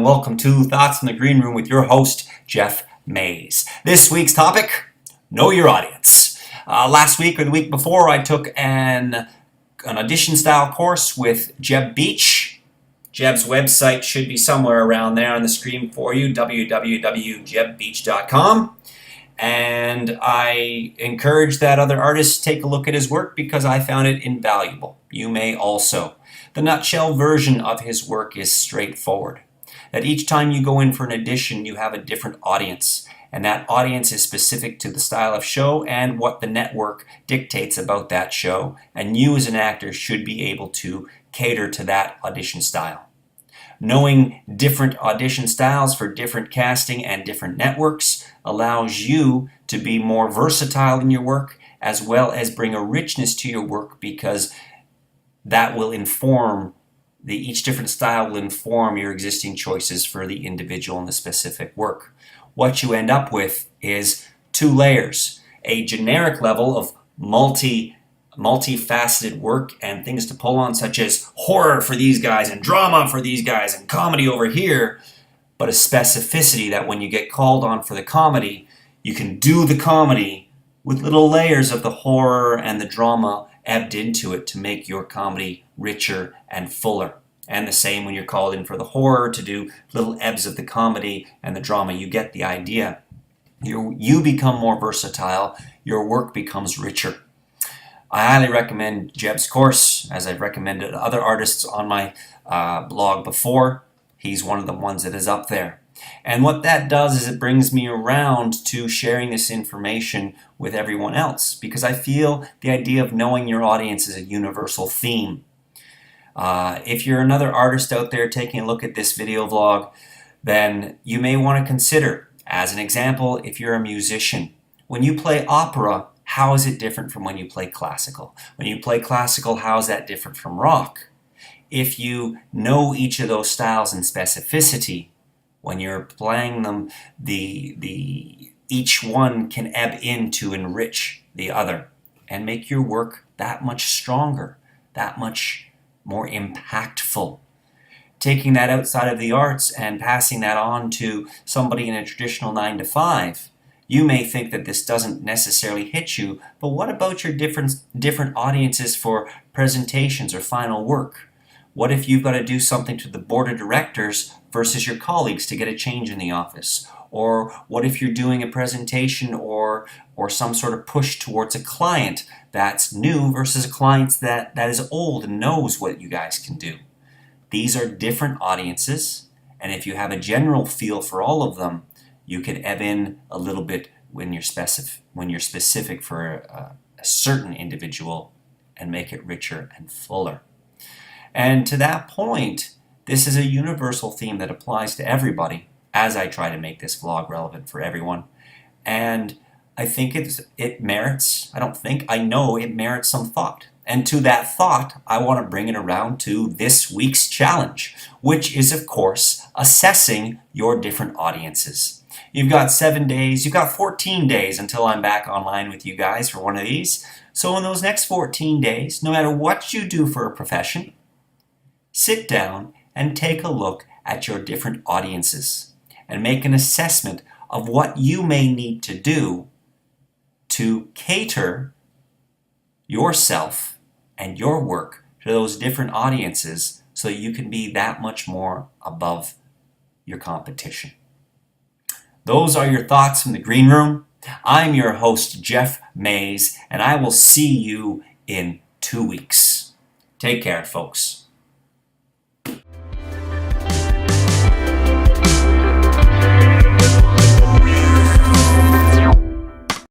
and welcome to Thoughts in the Green Room with your host, Jeff Mays. This week's topic, know your audience. Last week or the week before, I took an audition-style course with Jeb Beach. Jeb's website should be somewhere around there on the screen for you, www.jebbeach.com. And I encourage that other artists take a look at his work because I found it invaluable. You may also. The nutshell version of his work is straightforward. That each time you go in for an audition, you have a different audience. And that audience is specific to the style of show and what the network dictates about that show. And you as an actor should be able to cater to that audition style. Knowing different audition styles for different casting and different networks allows you to be more versatile in your work, as well as bring a richness to your work, because that will inform, each different style will inform your existing choices for the individual and the specific work. What you end up with is two layers: a generic level of multifaceted work and things to pull on, such as horror for these guys and drama for these guys and comedy over here, but a specificity that when you get called on for the comedy, you can do the comedy with little layers of the horror and the drama ebbed into it to make your comedy richer and fuller. And the same when you're called in for the horror, to do little ebbs of the comedy and the drama. You get the idea. You become more versatile. Your work becomes richer. I highly recommend Jeb's course, as I've recommended other artists on my blog before. He's one of the ones that is up there. And what that does is it brings me around to sharing this information with everyone else, because I feel the idea of knowing your audience is a universal theme. If you're another artist out there taking a look at this video vlog, then you may want to consider, as an example, if you're a musician, when you play opera, how is it different from when you play classical? When you play classical, how is that different from rock? If you know each of those styles and specificity, when you're playing them, each one can ebb in to enrich the other and make your work that much stronger, that much more impactful. Taking that outside of the arts and passing that on to somebody in a traditional 9-to-5, you may think that this doesn't necessarily hit you, but what about your different audiences for presentations or final work? What if you've got to do something to the board of directors versus your colleagues to get a change in the office? Or what if you're doing a presentation or some sort of push towards a client that's new versus a client that is old and knows what you guys can do? These are different audiences, and if you have a general feel for all of them, you can ebb in a little bit when you're specific for a certain individual and make it richer and fuller. And to that point, this is a universal theme that applies to everybody, as I try to make this vlog relevant for everyone. And I think it merits some thought. And to that thought, I want to bring it around to this week's challenge, which is, of course, assessing your different audiences. You've got 7 days, you've got 14 days until I'm back online with you guys for one of these. So in those next 14 days, no matter what you do for a profession, sit down and take a look at your different audiences and make an assessment of what you may need to do to cater yourself and your work to those different audiences so you can be that much more above your competition. Those are your thoughts from the green room. I'm your host, Jeff Mays, and I will see you in 2 weeks. Take care, folks.